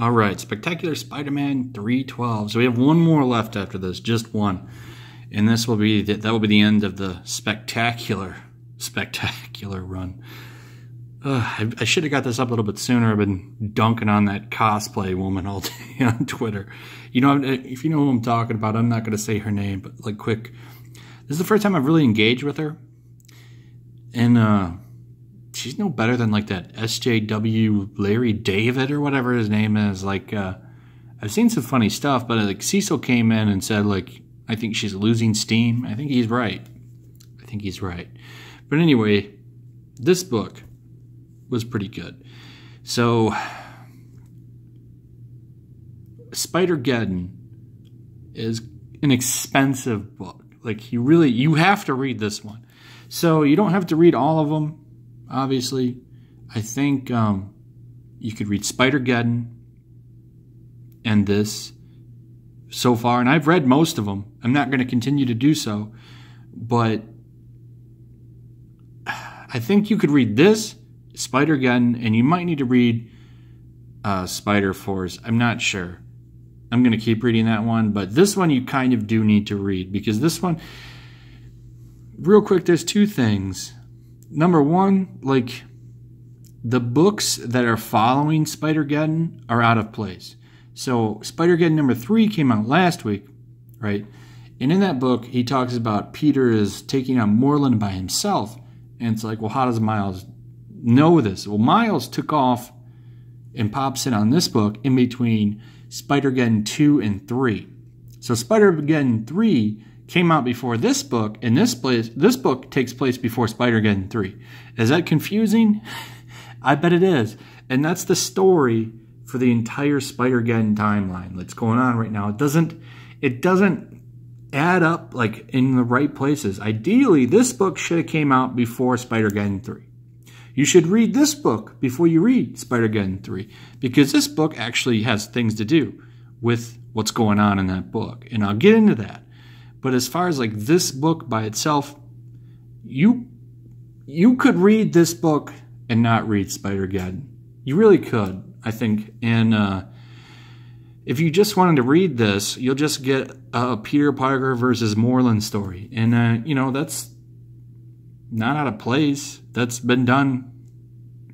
All right, Spectacular Spider-Man 312. So we have one more left after this, just one, and this will be that will be the end of the spectacular run. I should have got this up a little bit sooner. I've been dunking on that cosplay woman all day on Twitter. You know, if you know who I'm talking about, I'm not going to say her name, but like quick. This is the first time I've really engaged with her, and she's no better than like that SJW Larry David or whatever his name is. Like, I've seen some funny stuff, but like Cecil came in and said like, I think she's losing steam. I think he's right. But anyway, this book was pretty good. So, Spider Geddon is an expensive book. Like, you have to read this one. So, you don't have to read all of them, obviously. I think you could read Spider Geddon and this so far. And I've read most of them. I'm not going to continue to do so. But I think you could read this, Spider Geddon, and you might need to read Spider Force. I'm not sure. I'm going to keep reading that one, but this one you kind of do need to read, because this one, real quick, there's two things. Number one, like, the books that are following Spider Geddon are out of place. So Spider Geddon number 3 came out last week, right? And in that book, he talks about Peter is taking on Moreland by himself. And it's like, well, how does Miles know this? Well, Miles took off and pops in on this book in between Spider Geddon 2 and 3. So Spider Geddon 3 came out before this book, and this book takes place before Spider Geddon 3. Is that confusing? I bet it is. And that's the story for the entire Spider Geddon timeline that's going on right now. It doesn't add up like in the right places. Ideally, this book should have came out before Spider Geddon 3. You should read this book before you read Spider Geddon 3, because this book actually has things to do with what's going on in that book, and I'll get into that. But as far as like this book by itself, you could read this book and not read Spider Geddon. You really could, I think. And if you just wanted to read this, you'll just get a Peter Parker versus Moreland story. And, you know, that's not out of place. That's been done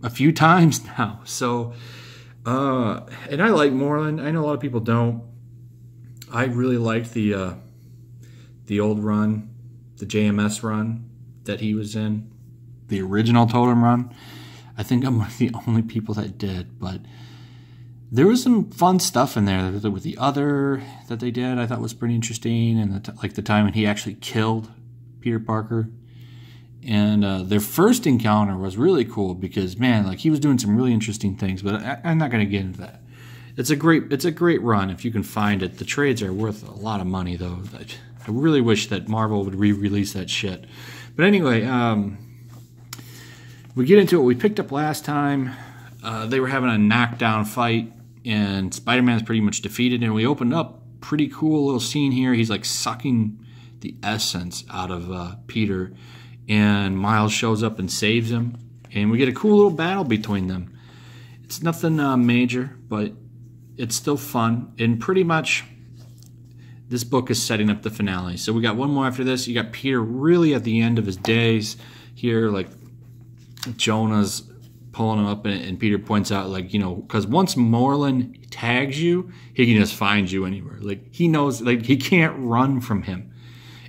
a few times now. So, and I like Moreland. I know a lot of people don't. I really liked the old run, the JMS run that he was in, the original Totem run. I think I'm one of the only people that did, but there was some fun stuff in there with the other that they did. I thought was pretty interesting, and like the time when he actually killed Peter Parker. And their first encounter was really cool because, man, like he was doing some really interesting things. But I'm not going to get into that. It's a great run if you can find it. The trades are worth a lot of money, though. I really wish that Marvel would re-release that shit. But anyway, we get into what we picked up last time. They were having a knockdown fight, and Spider-Man's pretty much defeated. And we opened up pretty cool little scene here. He's like sucking the essence out of Peter, and Miles shows up and saves him. And we get a cool little battle between them. It's nothing major, but it's still fun. And pretty much this book is setting up the finale. So we got one more after this. You got Peter really at the end of his days here, like Jonah's pulling him up, and Peter points out, like, you know, because once Moreland tags you, he can just find you anywhere. Like, he knows, like, he can't run from him.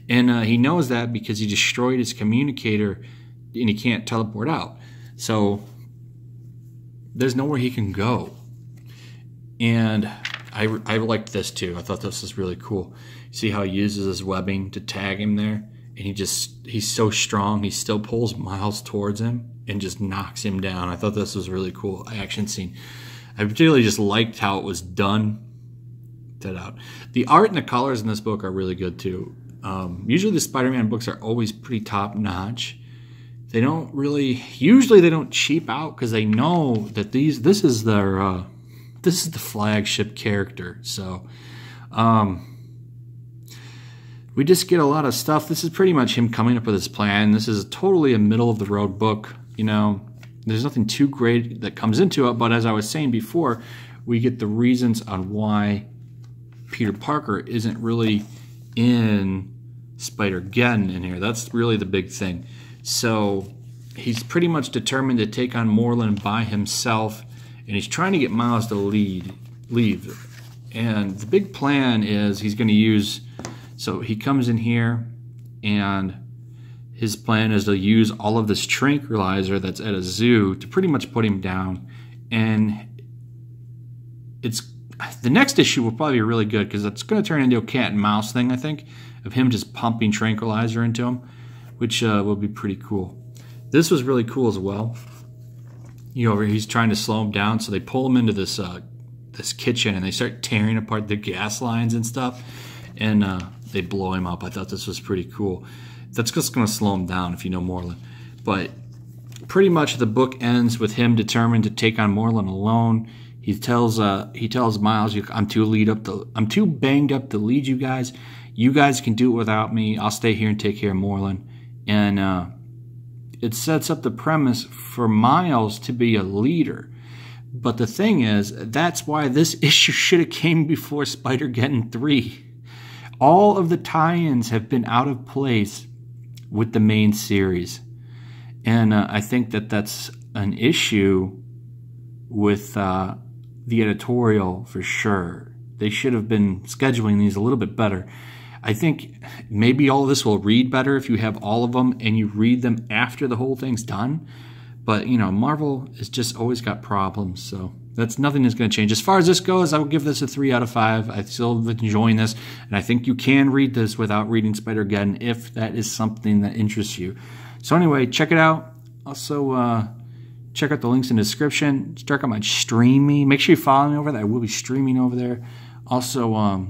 And he knows that because he destroyed his communicator and he can't teleport out. So there's nowhere he can go. And I liked this too. I thought this was really cool. See how he uses his webbing to tag him there? And he's so strong, he still pulls Miles towards him and just knocks him down. I thought this was really cool action scene. I particularly just liked how it was done. The art and the colors in this book are really good too. Usually the Spider-Man books are always pretty top-notch. They don't really, usually they don't cheap out because they know that this is the flagship character. So, we just get a lot of stuff. This is pretty much him coming up with his plan. This is totally a middle-of-the-road book. You know, there's nothing too great that comes into it. But as I was saying before, we get the reasons on why Peter Parker isn't really in Spider Geddon in here. That's really the big thing. So he's pretty much determined to take on Moreland by himself, and he's trying to get Miles to leave. And the big plan is he's going to use, so he comes in here, and his plan is to use all of this tranquilizer that's at a zoo to pretty much put him down. And it's the next issue will probably be really good because it's going to turn into a cat and mouse thing, I think, of him just pumping tranquilizer into him, which will be pretty cool. This was really cool as well. You know, he's trying to slow him down, so they pull him into this this kitchen and they start tearing apart the gas lines and stuff, and they blow him up. I thought this was pretty cool. That's just going to slow him down if you know Moreland. But pretty much the book ends with him determined to take on Moreland alone. He tells Miles, I'm too banged up to lead you guys. You guys can do it without me. I'll stay here and take care of Moreland. And it sets up the premise for Miles to be a leader. But the thing is, that's why this issue should have came before Spider Geddon 3. All of the tie-ins have been out of place with the main series. And I think that that's an issue with the editorial for sure. They should have been scheduling these a little bit better. I think maybe all of this will read better if you have all of them and you read them after the whole thing's done. But, you know, Marvel has just always got problems, so nothing is going to change. As far as this goes, I would give this a 3 out of 5. I still enjoying this, and I think you can read this without reading Spider Geddon if that is something that interests you. So anyway, check it out. Also, check out the links in the description. Check out my streaming. Make sure you follow me over there. I will be streaming over there. Also,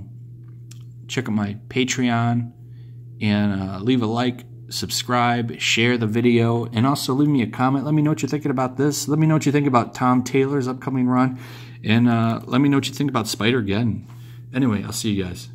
check out my Patreon, and leave a like, subscribe, share the video, and also leave me a comment. Let me know what you're thinking about this. Let me know what you think about Tom Taylor's upcoming run, and let me know what you think about Spider Geddon. Anyway, I'll see you guys.